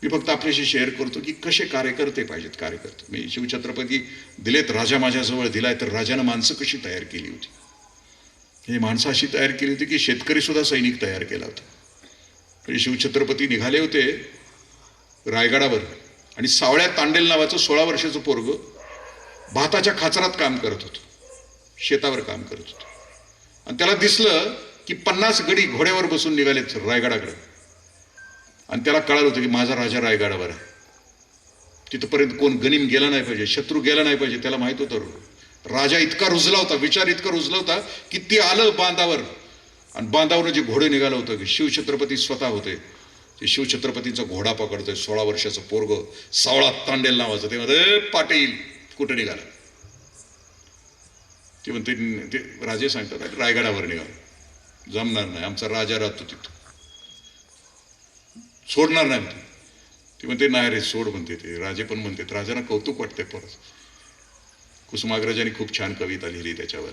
मी फक्त आपल्याशी शेअर करतो की कसे कार्यकर्ते पाहिजेत. कार्यकर्ते मी शिवछत्रपती दिलेत, राजा माझ्याजवळ दिलाय, तर राजानं माणसं कशी तयार केली होती. ही माणसं अशी तयार केली होती की शेतकरी सुद्धा सैनिक तयार केला होता. म्हणजे शिवछत्रपती निघाले होते रायगडावर आणि सावळ्या तांडेल नावाचं 16 वर्षाचं पोरग भाताच्या खाचरात काम करत होतं, शेतावर काम करत होतं. आणि त्याला दिसलं की 50 गडी घोड्यावर बसून निघालेत रायगडाकडे. आणि त्याला कळालं होतं की माझा राजा रायगडावर आहे. तिथपर्यंत कोण गनिम गेला नाही पाहिजे, शत्रू गेला नाही पाहिजे, त्याला माहित होतं. राजा इतका रुजला होता, विचार इतका रुजला होता की ते आलं बांधावर. आणि बांधावर जे घोडे निघालं होतं की शिवछत्रपती स्वतः होते. ते शिवछत्रपतींचा घोडा पकडतोय 16 वर्षाचं पोरग, सावळा तांडेल नावाचं. ते म्हणते पाटील कुठे निघाला. ते म्हणते, ते राजे सांगतात रायगडावर निघाला. जमणार नाही, आमचा राजा राहतो तिथं, सोडणार नाही म्हणते. ते म्हणते नाही रे सोड म्हणते. ते राजे पण म्हणतात, राजांना कौतुक वाटतंय. परत कुसुमाग्रजांनी खूप छान कविता लिहिली त्याच्यावर.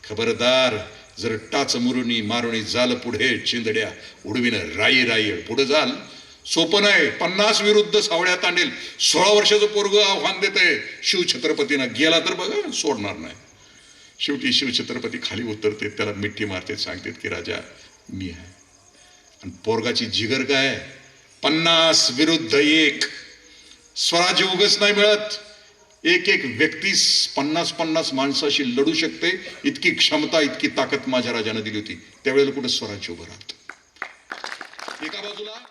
खबरदार, जर टाच मुरुणी मारुणी जाल पुढे चिंदड्या उडविन राई राई. पुढे जाल सोपं नाही. 50 विरुद्ध सावळ्या तांडेल, 16 वर्षाचं पोरग आव्हान देतंय शिवछत्रपतींना. गेला तर बघा सोडणार नाही. शेवटी शिवछत्रपती खाली उतरते, त्याला मिठी मारते, सांगतात की राजा मी आहे. आणि पोरगाची जिगर काय, 50 विरुद्ध 1. स्वराज्य उगच नाही मिळत. एक एक व्यक्ती 50-50 माणसाशी लढू शकते, इतकी क्षमता, इतकी ताकद माझ्या राजाने दिली होती. त्यावेळेला कुठे स्वराज्य उभं राहतं. एका बाजूला